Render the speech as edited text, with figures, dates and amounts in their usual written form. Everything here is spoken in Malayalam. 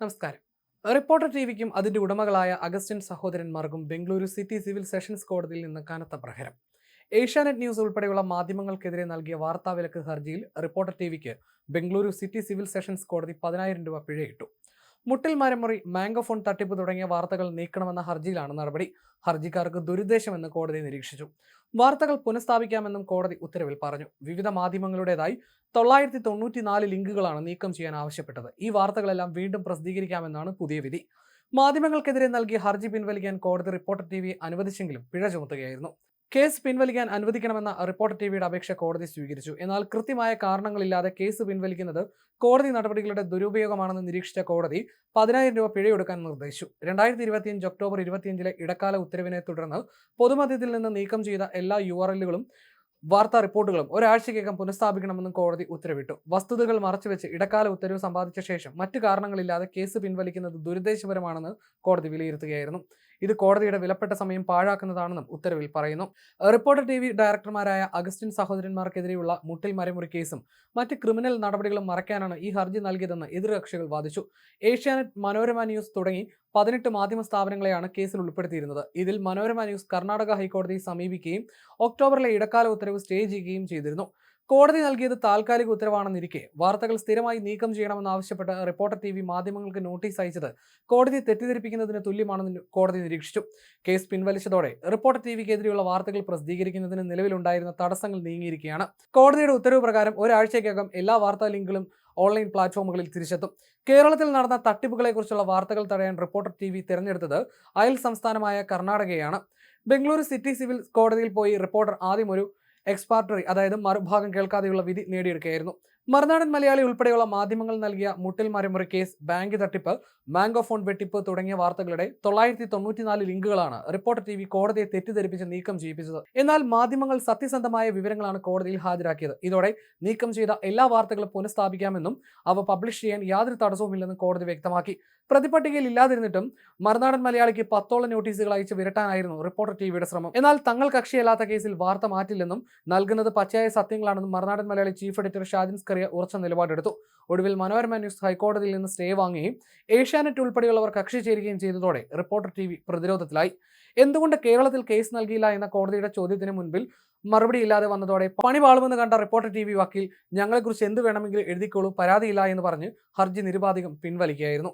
നമസ്കാരം. റിപ്പോർട്ടർ ടിവിക്കും അതിന്റെ ഉടമകളായ അഗസ്റ്റിൻ സഹോദരന്മാർക്കും ബംഗളൂരു സിറ്റി സിവിൽ സെഷൻസ് കോടതിയിൽ നിന്ന് കനത്ത പ്രഹരം. ഏഷ്യാനെറ്റ് ന്യൂസ് ഉൾപ്പെടെയുള്ള മാധ്യമങ്ങൾക്കെതിരെ നൽകിയ വാർത്താവിലക്ക് ഹർജിയിൽ റിപ്പോർട്ടർ ടിവിക്ക് ബംഗളൂരു സിറ്റി സിവിൽ സെഷൻസ് കോടതി 10,000 രൂപ പിഴയിട്ടു. മുട്ടിൽ മരമുറി, മാംഗോ ഫോൺ തട്ടിപ്പ് തുടങ്ങിയ വാർത്തകൾ നീക്കണമെന്ന ഹർജിയിലാണ് നടപടി. ഹർജിക്കാർക്ക് ദുരുദ്ദേശമെന്ന് കോടതി നിരീക്ഷിച്ചു. വാർത്തകൾ പുനഃസ്ഥാപിക്കാമെന്നും കോടതി ഉത്തരവിൽ പറഞ്ഞു. വിവിധ മാധ്യമങ്ങളുടേതായി 994 ലിങ്കുകളാണ് നീക്കം ചെയ്യാൻ ആവശ്യപ്പെട്ടത്. ഈ വാർത്തകളെല്ലാം വീണ്ടും പ്രസിദ്ധീകരിക്കാമെന്നാണ് പുതിയ വിധി. മാധ്യമങ്ങൾക്കെതിരെ നൽകിയ ഹർജി പിൻവലിക്കാൻ കോടതി റിപ്പോർട്ടർ ടിവി അനുവദിച്ചെങ്കിലും പിഴ ചുമത്തുകയായിരുന്നു. കേസ് പിൻവലിക്കാൻ അനുവദിക്കണമെന്ന റിപ്പോർട്ടർ ടിവിയുടെ അപേക്ഷ കോടതി സ്വീകരിച്ചു. എന്നാൽ കൃത്യമായ കാരണങ്ങളില്ലാതെ കേസ് പിൻവലിക്കുന്നത് കോടതി നടപടികളുടെ ദുരുപയോഗമാണെന്ന് നിരീക്ഷിച്ച കോടതി 10,000 രൂപ പിഴയൊടുക്കാൻ നിർദ്ദേശിച്ചു. 2025 ഒക്ടോബർ 25 ഇടക്കാല ഉത്തരവിനെ തുടർന്ന് പൊതുമധ്യത്തിൽ നിന്ന് നീക്കം ചെയ്ത എല്ലാ URLകളും വാർത്താ റിപ്പോർട്ടുകളും ഒരാഴ്ചയ്ക്കകം പുനഃസ്ഥാപിക്കണമെന്നും കോടതി ഉത്തരവിട്ടു. വസ്തുതകൾ മറച്ചുവെച്ച് ഇടക്കാല ഉത്തരവ് സമ്പാദിച്ച ശേഷം മറ്റു കാരണങ്ങളില്ലാതെ കേസ് പിൻവലിക്കുന്നത് ദുരുദ്ദേശപരമാണെന്ന് കോടതി വിലയിരുത്തുകയായിരുന്നു. ഇത് കോടതിയുടെ വിലപ്പെട്ട സമയം പാഴാക്കുന്നതാണെന്നും ഉത്തരവിൽ പറയുന്നു. റിപ്പോർട്ടർ ടിവി ഡയറക്ടർമാരായ അഗസ്റ്റിൻ സഹോദരന്മാർക്കെതിരെയുള്ള മുട്ടിൽ മരമുറി കേസും മറ്റ് ക്രിമിനൽ നടപടികളും മറയ്ക്കാനാണ് ഈ ഹർജി നൽകിയതെന്ന് എതിർകക്ഷികൾ വാദിച്ചു. ഏഷ്യാനെറ്റ്, മനോരമ ന്യൂസ് തുടങ്ങി 18 മാധ്യമ സ്ഥാപനങ്ങളെയാണ് കേസിൽ ഉൾപ്പെടുത്തിയിരുന്നത്. ഇതിൽ മനോരമ ന്യൂസ് കർണാടക ഹൈക്കോടതിയെ സമീപിക്കുകയും ഒക്ടോബറിലെ ഇടക്കാല ഉത്തരവ് സ്റ്റേ ചെയ്യുകയും ചെയ്തിരുന്നു. കോടതി നൽകിയത് താൽക്കാലിക ഉത്തരവാണെന്നിരിക്കെ വാർത്തകൾ സ്ഥിരമായി നീക്കം ചെയ്യണമെന്നാവശ്യപ്പെട്ട് റിപ്പോർട്ടർ ടിവി മാധ്യമങ്ങൾക്ക് നോട്ടീസ് അയച്ചത് കോടതി തെറ്റിദ്ധരിപ്പിക്കുന്നതിന് തുല്യമാണെന്ന് കോടതി നിരീക്ഷിച്ചു. കേസ് പിൻവലിച്ചതോടെ റിപ്പോർട്ടർ ടിവിക്കെതിരെയുള്ള വാർത്തകൾ പ്രസിദ്ധീകരിക്കുന്നതിന് നിലവിലുണ്ടായിരുന്ന തടസ്സങ്ങൾ നീങ്ങിയിരിക്കുകയാണ്. കോടതിയുടെ ഉത്തരവ് പ്രകാരം ഒരാഴ്ചയ്ക്കകം എല്ലാ വാർത്താ ലിങ്കുകളും ഓൺലൈൻ പ്ലാറ്റ്ഫോമുകളിൽ തിരിച്ചെത്തും. കേരളത്തിൽ നടന്ന തട്ടിപ്പുകളെക്കുറിച്ചുള്ള വാർത്തകൾ തടയാൻ റിപ്പോർട്ടർ ടിവി തിരഞ്ഞെടുത്തത് അയൽ സംസ്ഥാനമായ കർണാടകയാണ്. ബംഗളൂരു സിറ്റി സിവിൽ കോടതിയിൽ പോയി റിപ്പോർട്ടർ ആദ്യം ഒരു എക്സ്പാർട്ടറി, അതായത് മറുഭാഗം കേൾക്കാതെയുള്ള വിധി നേടിയെടുക്കുകയായിരുന്നു. മറുനാടൻ മലയാളി ഉൾപ്പെടെയുള്ള മാധ്യമങ്ങൾ നൽകിയ മുട്ടിൽ മരമുറി കേസ്, ബാങ്ക് തട്ടിപ്പ്, മാംഗോ ഫോൺ വെട്ടിപ്പ് തുടങ്ങിയ വാർത്തകളുടെ 994 ലിങ്കുകളാണ് റിപ്പോർട്ടർ ടിവി കോടതിയെ തെറ്റിദ്ധരിപ്പിച്ച് നീക്കം ചെയ്യിപ്പിച്ചത്. എന്നാൽ മാധ്യമങ്ങൾ സത്യസന്ധമായ വിവരങ്ങളാണ് കോടതിയിൽ ഹാജരാക്കിയത്. ഇതോടെ നീക്കം ചെയ്ത എല്ലാ വാർത്തകളും പുനഃസ്ഥാപിക്കാമെന്നും അവ പബ്ലിഷ് ചെയ്യാൻ യാതൊരു തടസ്സവുമില്ലെന്നും കോടതി വ്യക്തമാക്കി. പ്രതിപട്ടികയിൽ ഇല്ലാതിരുന്നിട്ടും മറുനാടൻ മലയാളിക്ക് 10ഓളം നോട്ടീസുകൾ അയച്ച് വിരട്ടാനായിരുന്നു റിപ്പോർട്ടർ ടിവിയുടെ ശ്രമം. എന്നാൽ തങ്ങൾ കക്ഷിയല്ലാത്ത കേസിൽ വാർത്ത മാറ്റില്ലെന്നും നൽകുന്നത് പച്ചയായ സത്യങ്ങളാണെന്നും മറുനാടൻ മലയാളി ചീഫ് എഡിറ്റർ ഷാജിൻ സ്കറിയ ഉറച്ച നിലപാടെടുത്തു. ഒടുവിൽ മനോരമ ന്യൂസ് ഹൈക്കോടതിയിൽ നിന്ന് സ്റ്റേ വാങ്ങുകയും ഏഷ്യാനെറ്റ് ഉൾപ്പെടെയുള്ളവർ കക്ഷി ചേരുകയും ചെയ്തതോടെ റിപ്പോർട്ടർ ടിവി പ്രതിരോധത്തിലായി. എന്തുകൊണ്ട് കേരളത്തിൽ കേസ് നൽകിയില്ല എന്ന കോടതിയുടെ ചോദ്യത്തിന് മുൻപിൽ മറുപടിയില്ലാതെ വന്നതോടെ പണി പാളുമെന്ന് കണ്ട റിപ്പോർട്ടർ ടിവി വക്കീൽ ഞങ്ങളെക്കുറിച്ച് എന്ത് വേണമെങ്കിലും എഴുതിക്കോളൂ, പരാതിയില്ല എന്ന് പറഞ്ഞ് ഹർജി നിരുപാധികം പിൻവലിക്കുകയായിരുന്നു.